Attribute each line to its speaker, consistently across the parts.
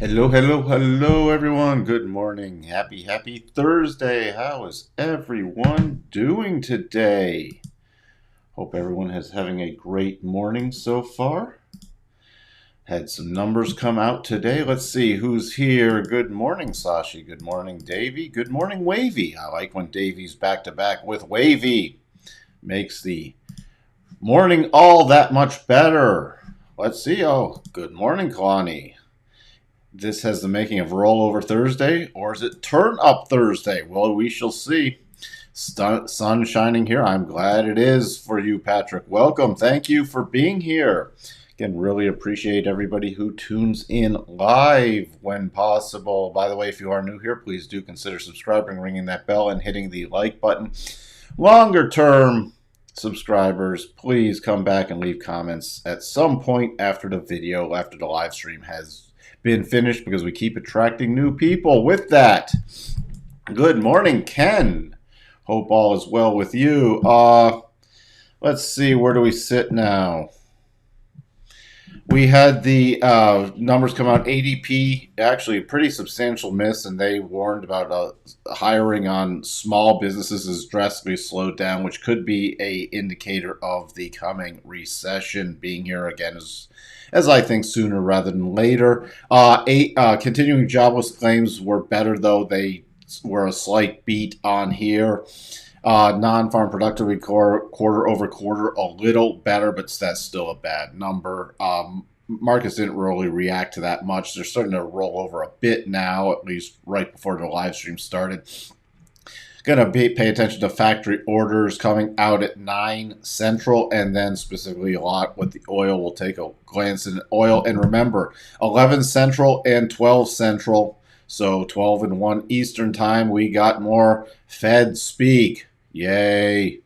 Speaker 1: Hello, hello, hello, everyone. Good morning. Happy Thursday. How is everyone doing today? Hope everyone is having a great morning so far. Had some numbers come out today. Let's see who's here. Good morning, Sashi. Good morning, Davey. Good morning, Wavy. I like when Davey's back to back with Wavy. Makes the morning all that much better. Let's see. Oh, good morning, Kalani. This has the making of Rollover Thursday, or is it Turn Up Thursday? Well, we shall see. Sun shining here. I'm glad it is for you, Patrick. Welcome. Thank you for being here. Again, really appreciate everybody who tunes in live when possible. By the way, if you are new here, please do consider subscribing, ringing that bell, and hitting the like button. Longer term subscribers, please come back and leave comments at some point after the video, after the live stream has been finished, because we keep attracting new people. With that, good morning, Ken. Hope all is well with you. Let's see, where do we sit now? We had the numbers come out. ADP, actually a pretty substantial miss, and they warned about hiring on small businesses has drastically slowed down, which could be a indicator of the coming recession being here again, as I think sooner rather than later. Continuing jobless claims were better, though. They were a slight beat on here. Non-farm productivity quarter over quarter a little better, but that's still a bad number. Markets didn't really react to that much. They're starting to roll over a bit now, at least right before the live stream started. Going to pay attention to factory orders coming out at 9 Central, and then specifically a lot with the oil. We'll take a glance at oil, and remember, 11 Central and 12 Central, so 12 and 1 Eastern time, we got more Fed speak. Yay.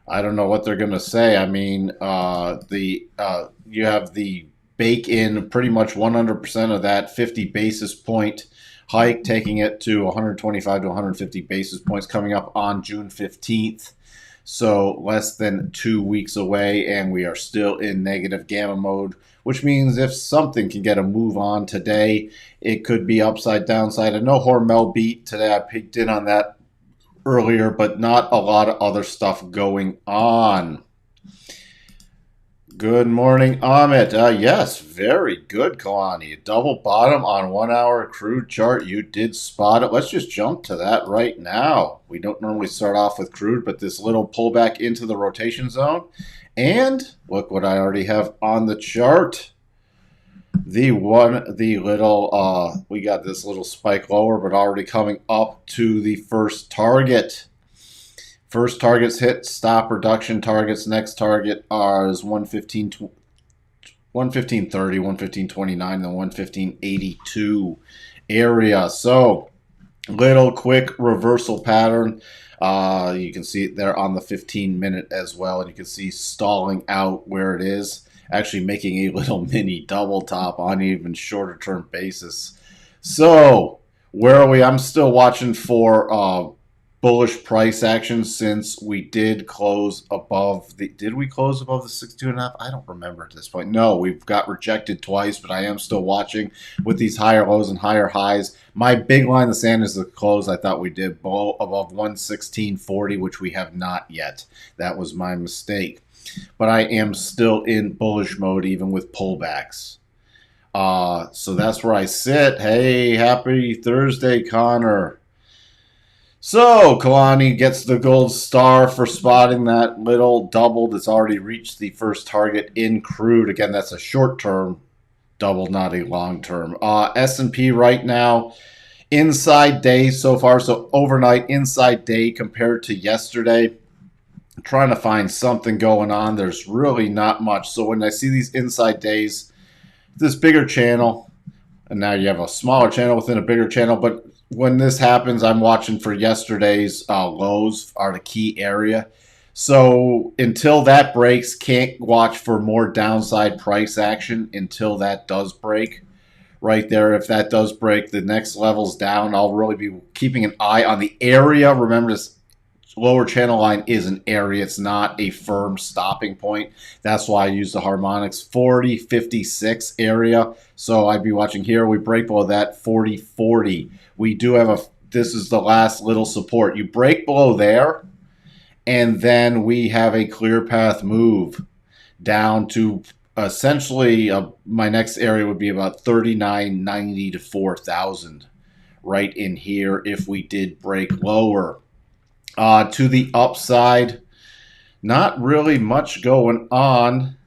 Speaker 1: I don't know what they're going to say. I mean, you have the bake-in pretty much 100% of that 50 basis point hike, taking it to 125 to 150 basis points coming up on June 15th. So less than 2 weeks away, and we are still in negative gamma mode, which means if something can get a move on today, it could be upside, downside. I know Hormel beat today. I peeked in on that earlier, but not a lot of other stuff going on. Good morning, Amit. Yes, very good, Kalani. Double bottom on 1 hour crude chart. You did spot it. Let's just jump to that right now. We don't normally start off with crude, but this little pullback into the rotation zone. And look what I already have on the chart. We got this little spike lower, but already coming up to the first target. First targets hit, stop reduction targets. Next target is 115.30, 115.29, and then 115.82 area. So, little quick reversal pattern. You can see it there on the 15-minute as well, and you can see stalling out where it is, actually making a little mini double top on an even shorter term basis. So, where are we? I'm still watching for bullish price action, since we did close above the, did we close above the 62.5? I don't remember at this point. No, we've got rejected twice, but I am still watching with these higher lows and higher highs. My big line in the sand is the close. I thought we did above 116.40, which we have not yet. That was my mistake. But I am still in bullish mode, even with pullbacks. So that's where I sit. Hey, happy Thursday, Connor. So, Kalani gets the gold star for spotting that little double that's already reached the first target in crude. Again, that's a short-term double, not a long-term. S&P right now, inside day so far. So, overnight, inside day compared to yesterday. I'm trying to find something going on. There's really not much. So, when I see these inside days, this bigger channel, and now you have a smaller channel within a bigger channel, but when this happens, I'm watching for yesterday's lows are the key area. So until that breaks, can't watch for more downside price action until that does break. Right there, if that does break, the next level's down. I'll really be keeping an eye on the area. Remember, this lower channel line is an area. It's not a firm stopping point. That's why I use the harmonics 40.56 area. So I'd be watching here. We break below that 40.40. We do have a, this is the last little support. You break below there, and then we have a clear path move down to essentially my next area would be about 39.90 to 4,000 right in here if we did break lower. To the upside, not really much going on.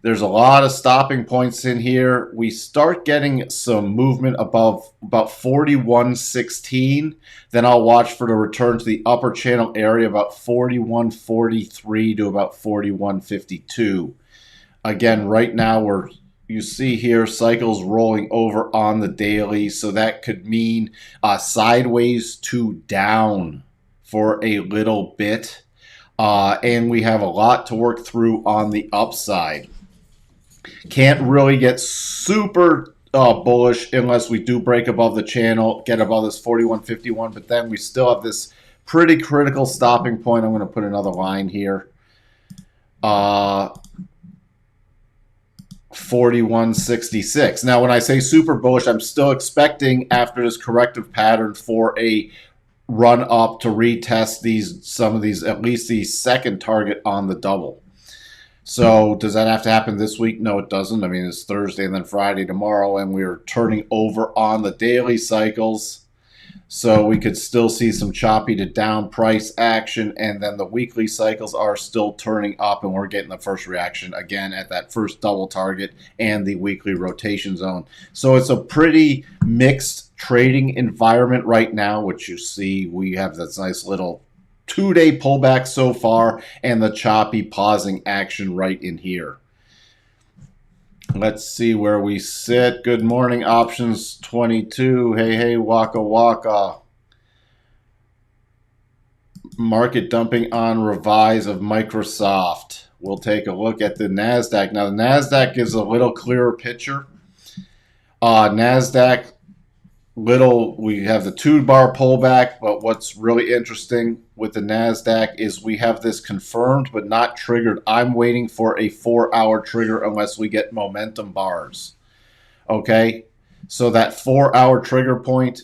Speaker 1: There's a lot of stopping points in here. We start getting some movement above about 41.16. Then I'll watch for the return to the upper channel area about 41.43 to about 41.52. Again, right now you see here cycles rolling over on the daily, so that could mean sideways to down for a little bit. And we have a lot to work through on the upside. Can't really get super bullish unless we do break above the channel, get above this 41.51, but then we still have this pretty critical stopping point. I'm going to put another line here. 41.66. Now, when I say super bullish, I'm still expecting after this corrective pattern for a run up to retest some of these, at least the second target on the double. So does that have to happen this week? No, it doesn't. I mean, it's Thursday and then Friday tomorrow, and we're turning over on the daily cycles. So we could still see some choppy to down price action, and then the weekly cycles are still turning up, and we're getting the first reaction again at that first double target and the weekly rotation zone. So it's a pretty mixed trading environment right now, which you see we have this nice little 2-day pullback so far and the choppy pausing action right in here. Let's see where we sit. Good morning, options 22. Hey, waka waka. Market dumping on revise of Microsoft. We'll take a look at the Nasdaq. Now, the Nasdaq gives a little clearer picture. Nasdaq, we have the 2-bar pullback, but what's really interesting with the Nasdaq is we have this confirmed but not triggered. I'm waiting for a 4-hour trigger unless we get momentum bars. Okay, so that 4-hour trigger point,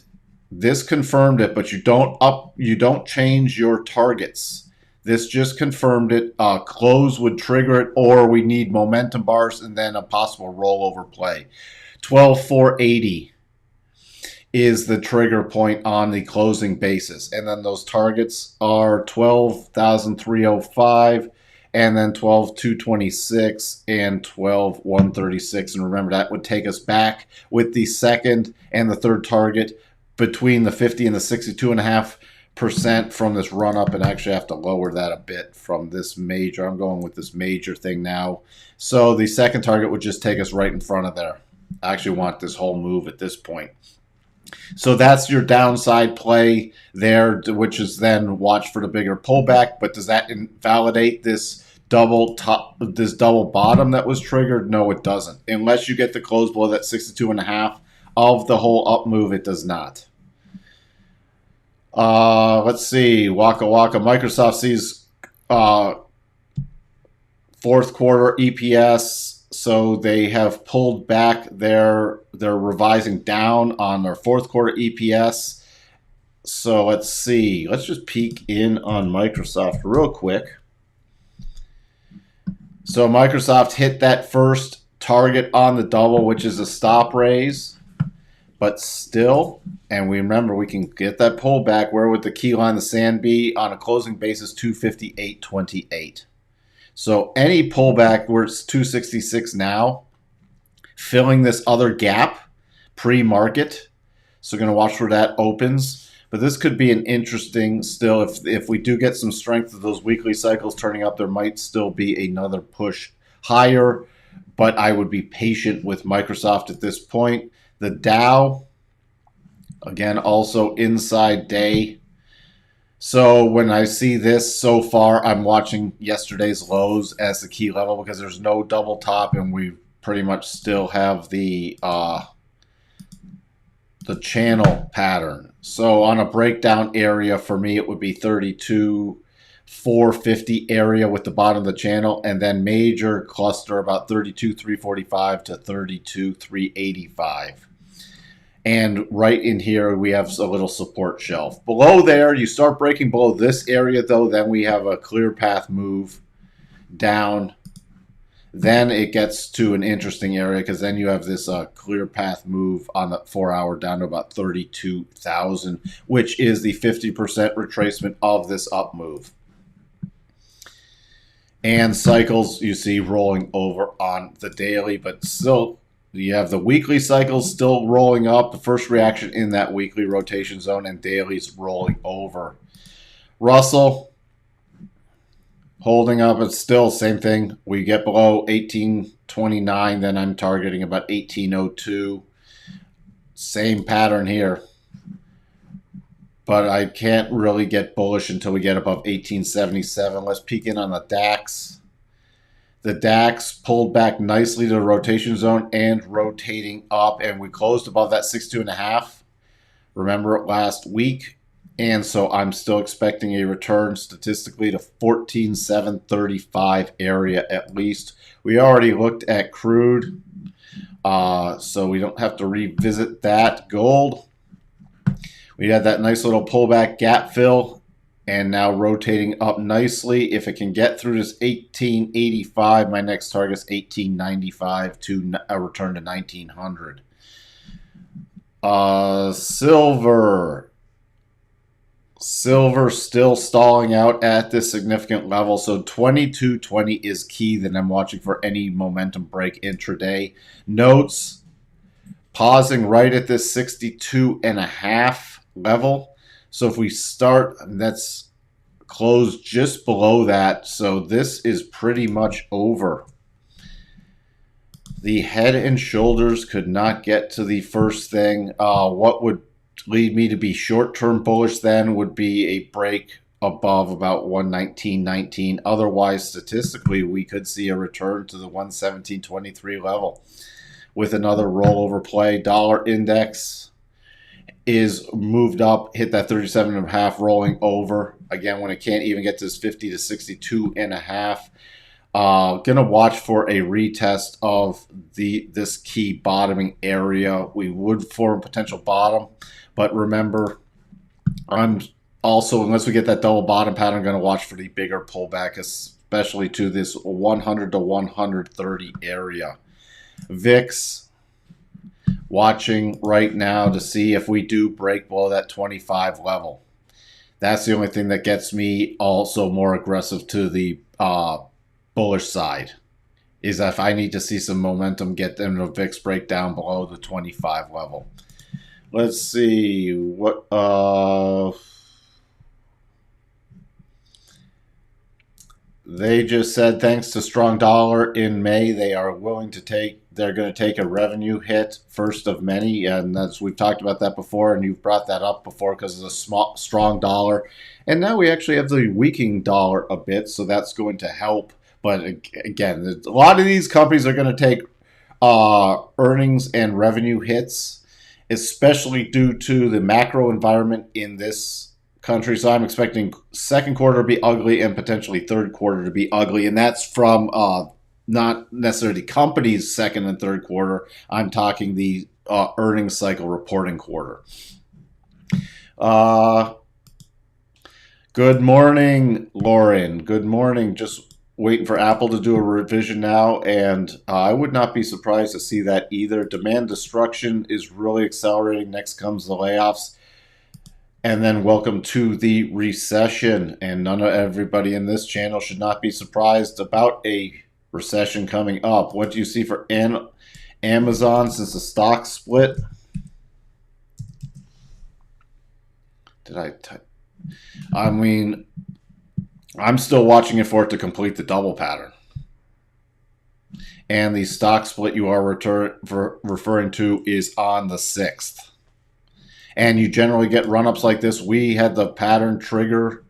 Speaker 1: this confirmed it, but you don't change your targets. This just confirmed it. Close would trigger it, or we need momentum bars and then a possible rollover play. 12,480 is the trigger point on the closing basis. And then those targets are 12,305 and then 12,226 and 12,136. And remember, that would take us back with the second and the third target between the 50 and the 62.5% from this run up. And actually have to lower that a bit from this major. I'm going with this major thing now. So the second target would just take us right in front of there. I actually want this whole move at this point. So that's your downside play there, which is then watch for the bigger pullback. But does that invalidate this double bottom that was triggered? No, it doesn't. Unless you get the close below that 62.5 of the whole up move, it does not. Let's see. Waka waka. Microsoft sees fourth quarter EPS. So they have pulled back they're revising down on their fourth quarter EPS. So let's see. Let's just peek in on Microsoft real quick. So Microsoft hit that first target on the double, which is a stop raise. But still, and we remember we can get that pullback. Where would the key line in the sand be on a closing basis? 258.28. So any pullback where it's 266 now, filling this other gap pre-market. So we're going to watch where that opens. But this could be an interesting still. If we do get some strength of those weekly cycles turning up, there might still be another push higher. But I would be patient with Microsoft at this point. The Dow, again, also inside day. So when I see this so far, I'm watching yesterday's lows as the key level because there's no double top and we pretty much still have the channel pattern. So on a breakdown area for me, it would be 32. 450 area with the bottom of the channel, and then major cluster about 32,345 to 32,385. And right in here, we have a little support shelf. Below there, you start breaking below this area, though, then we have a clear path move down. Then it gets to an interesting area because then you have this clear path move on the 4 hour down to about 32,000, which is the 50% retracement of this up move. And cycles you see rolling over on the daily, but still you have the weekly cycles still rolling up, the first reaction in that weekly rotation zone, and dailies rolling over. Russell holding up, it's still same thing. We get below 1829, then I'm targeting about 1802. Same pattern here. But I can't really get bullish until we get above 1877. Let's peek in on the DAX. The DAX pulled back nicely to the rotation zone and rotating up, and we closed above that 62.5. Remember it last week. And so I'm still expecting a return statistically to 14,735 area at least. We already looked at crude, so we don't have to revisit that. Gold, we had that nice little pullback gap fill, and now rotating up nicely. If it can get through this 1885, my next target is 1895 to a return to 1900. Silver still stalling out at this significant level, so 2220 is key that I'm watching for any momentum break intraday. Notes pausing right at this 62.5 level. So if we start, that's closed just below that, so this is pretty much over. The head and shoulders could not get to the first thing. What would lead me to be short-term bullish then would be a break above about 119.19. Otherwise, statistically, we could see a return to the 117.23 level with another rollover play. Dollar index is moved up, hit that 37.5, rolling over. Again, when it can't even get to this 50 to 62.5. Gonna watch for a retest of this key bottoming area. We would form a potential bottom, but remember, I'm also, unless we get that double bottom pattern, going to watch for the bigger pullback, especially to this 100 to 130 area. VIX, watching right now to see if we do break below that 25 level. That's the only thing that gets me also more aggressive to the bullish side, is if I need to see some momentum, get them to VIX break down below the 25 level. Let's see what they just said. Thanks to strong dollar in May, they are willing to take. They're going to take a revenue hit, first of many, and that's, we've talked about that before, and you've brought that up before because of the strong dollar. And now we actually have the weakening dollar a bit, so that's going to help. But again, a lot of these companies are going to take earnings and revenue hits, especially due to the macro environment in this country. So I'm expecting second quarter to be ugly and potentially third quarter to be ugly. And that's from not necessarily companies' second and third quarter. I'm talking the earnings cycle reporting quarter. Good morning, Lauren. Good morning. Just waiting for Apple to do a revision now, and I would not be surprised to see that either. Demand destruction is really accelerating. Next comes the layoffs, and then welcome to the recession. And everybody in this channel should not be surprised about a recession coming up. What do you see for Amazon since the stock split? I mean, I'm still watching it for it to complete the double pattern. And the stock split you are referring to is on the 6th. And you generally get run-ups like this. We had the pattern trigger.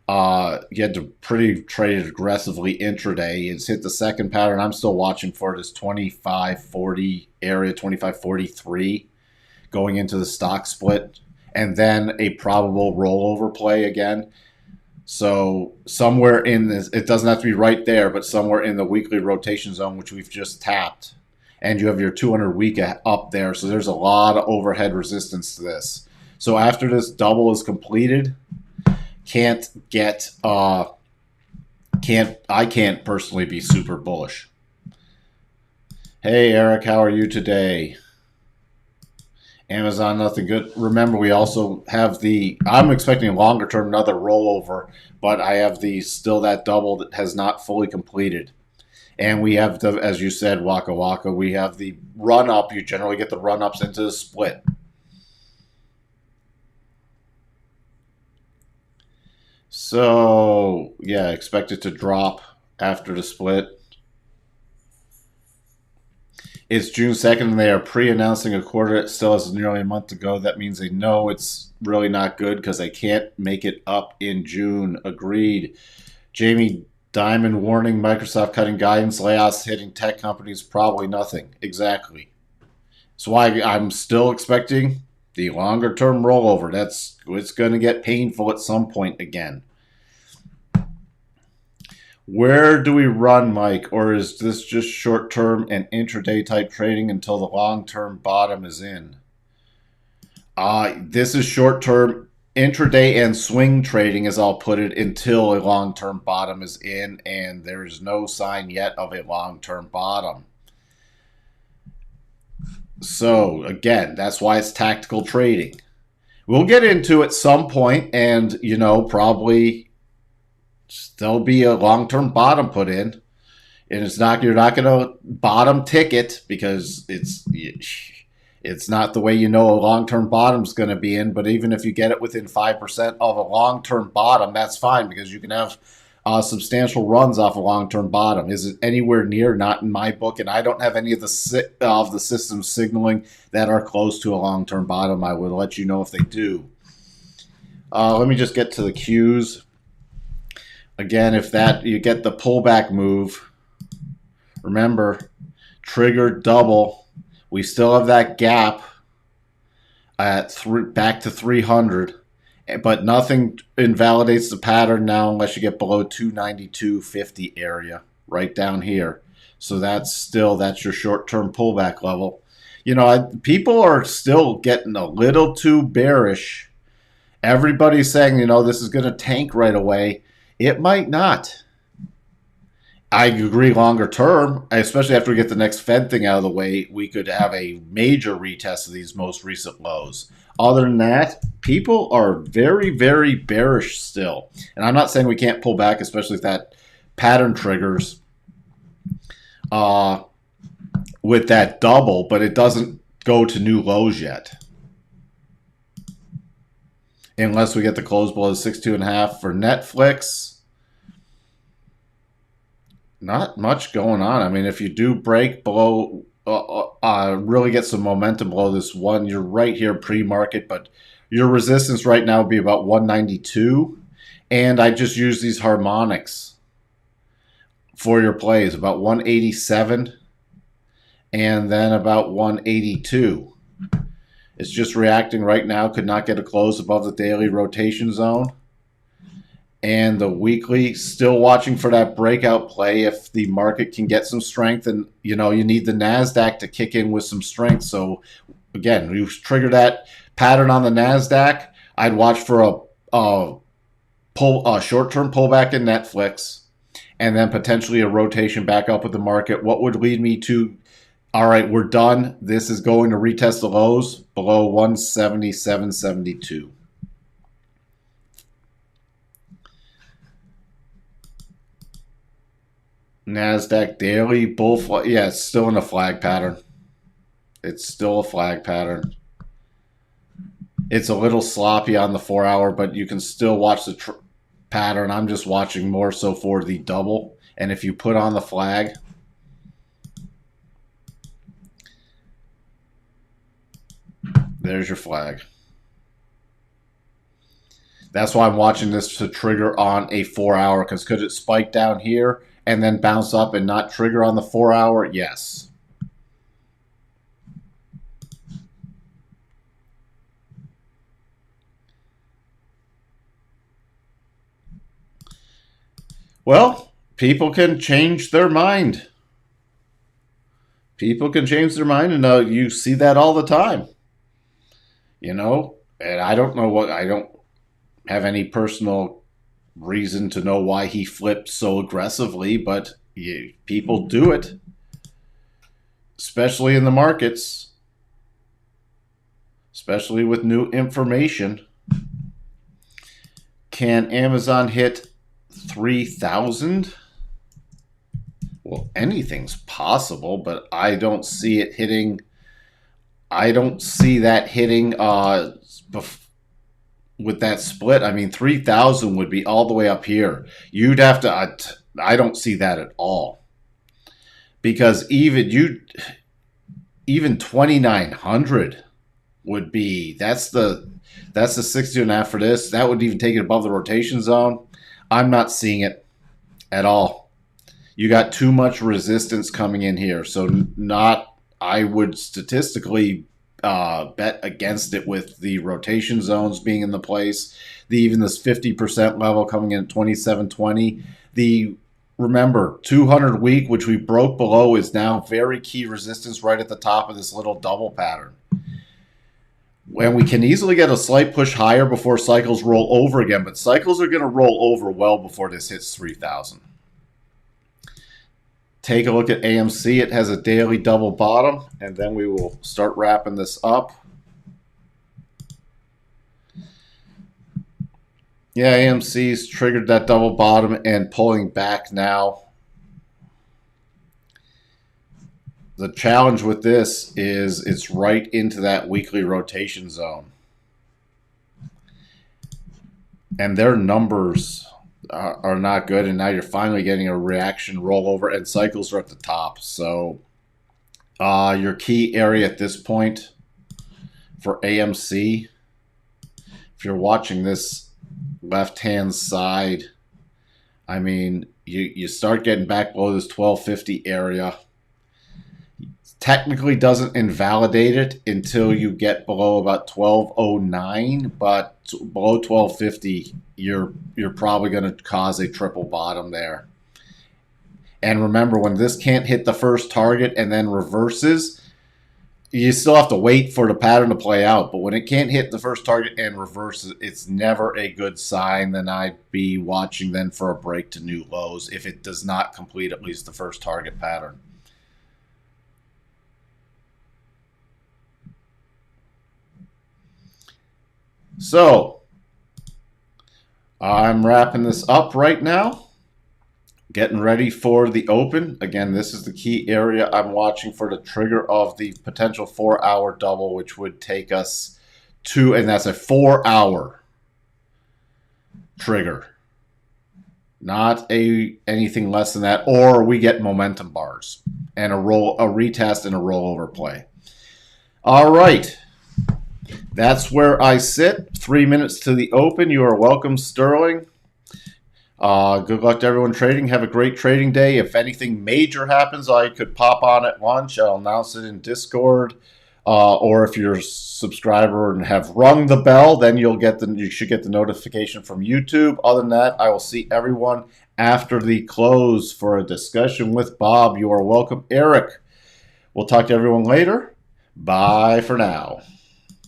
Speaker 1: You had to pretty trade it aggressively intraday. It's hit the second pattern. I'm still watching for this 2540 area, 2543, going into the stock split. And then a probable rollover play again. So somewhere in this, it doesn't have to be right there, but somewhere in the weekly rotation zone, which we've just tapped, and you have your 200 week up there. So there's a lot of overhead resistance to this. So after this double is completed, I can't personally be super bullish. Hey Eric, how are you today? Amazon, nothing good. Remember, we also have I'm expecting longer term another rollover, but I have still that double that has not fully completed. And we have as you said, Waka Waka, we have the run up. You generally get the run ups into the split. So, yeah, expect it to drop after the split. It's June 2nd, and they are pre-announcing a quarter that still has nearly a month to go. That means they know it's really not good because they can't make it up in June. Agreed. Jamie Dimon warning Microsoft cutting guidance, layoffs hitting tech companies, probably nothing. Exactly. That's why I'm still expecting the longer-term rollover. It's going to get painful at some point again. Where do we run, Mike? Or is this just short-term and intraday type trading until the long-term bottom is in? This is short-term, intraday, and swing trading, as I'll put it, until a long-term bottom is in, and there is no sign yet of a long-term bottom. So, again, that's why it's tactical trading. We'll get into it some point, and, probably there'll be a long-term bottom put in. And you're not going to bottom ticket because it's not the way a long-term bottom is going to be in. But even if you get it within 5% of a long-term bottom, that's fine because you can have substantial runs off a long-term bottom. Is it anywhere near? Not in my book, and I don't have any of the systems signaling that are close to a long-term bottom. I would let you know if they do. Let me just get to the cues. Again, if you get the pullback move, remember, trigger double. We still have that gap at back to 300, but nothing invalidates the pattern now unless you get below 292.50 area right down here. So that's your short-term pullback level. People are still getting a little too bearish. Everybody's saying, this is going to tank right away. It might not. I agree longer term, especially after we get the next Fed thing out of the way, we could have a major retest of these most recent lows. Other than that, people are very, very bearish still. And I'm not saying we can't pull back, especially if that pattern triggers with that double, but it doesn't go to new lows yet. Unless we get the close below 62.5 for Netflix. Not much going on. I mean, if you do break below, really get some momentum below this one, you're right here pre-market, but your resistance right now would be about 192. And I just use these harmonics for your plays, about 187 and then about 182. It's just reacting right now, could not get a close above the daily rotation zone. And the weekly, still watching for that breakout play if the market can get some strength. And, you need the Nasdaq to kick in with some strength. So, again, you trigger that pattern on the Nasdaq. I'd watch for a short-term pullback in Netflix and then potentially a rotation back up with the market. What would lead me to, all right, we're done. This is going to retest the lows below 177.72. Nasdaq daily bull flag. Yeah, it's still in a flag pattern. It's still a flag pattern. It's a little sloppy on the 4-hour, but you can still watch the pattern. I'm just watching more so for the double. And if you put on the flag, there's your flag. That's why I'm watching this to trigger on a 4-hour, because could it spike down here and then bounce up and not trigger on the 4-hour? Yes. Well, people can change their mind. People can change their mind, and you see that all the time. And I don't know I don't have any personal reason to know why he flipped so aggressively, but people do it, especially in the markets, especially with new information. Can Amazon hit 3,000? Well, anything's possible, but I don't see it hitting. I don't see that hitting with that split. I mean, 3,000 would be all the way up here. You'd have to. I don't see that at all, because even 2,900 would be. That's the 62.5 for this. That would even take it above the rotation zone. I'm not seeing it at all. You got too much resistance coming in here, so I would statistically bet against it with the rotation zones being in the place. Even this 50% level coming in at 27.20. Remember, 200 week, which we broke below, is now very key resistance right at the top of this little double pattern. When we can easily get a slight push higher before cycles roll over again, but cycles are going to roll over well before this hits 3,000. Take a look at AMC. It has a daily double bottom, and then we will start wrapping this up. Yeah, AMC's triggered that double bottom and pulling back now. The challenge with this is it's right into that weekly rotation zone. And their numbers are not good, and now you're finally getting a reaction rollover, and cycles are at the top. So your key area at this point for AMC, if you're watching this left-hand side, I mean, you start getting back below this 1250 area. Technically doesn't invalidate it until you get below about 1209, but below 1250, you're probably going to cause a triple bottom there. And remember, when this can't hit the first target and then reverses, you still have to wait for the pattern to play out. But when it can't hit the first target and reverses, it's never a good sign. Then I'd be watching then for a break to new lows if it does not complete at least the first target pattern. So, I'm wrapping this up right now, getting ready for the open. Again, this is the key area I'm watching for the trigger of the potential 4-hour double, which would take us to, and that's a 4-hour trigger. Not anything less than that, or we get momentum bars and a retest and a rollover play. All right. That's where I sit. 3 minutes to the open. You are welcome, Sterling. Good luck to everyone trading. Have a great trading day. If anything major happens, I could pop on at lunch. I'll announce it in Discord. Or if you're a subscriber and have rung the bell, then you should get the notification from YouTube. Other than that, I will see everyone after the close for a discussion with Bob. You are welcome, Eric. We'll talk to everyone later. Bye for now.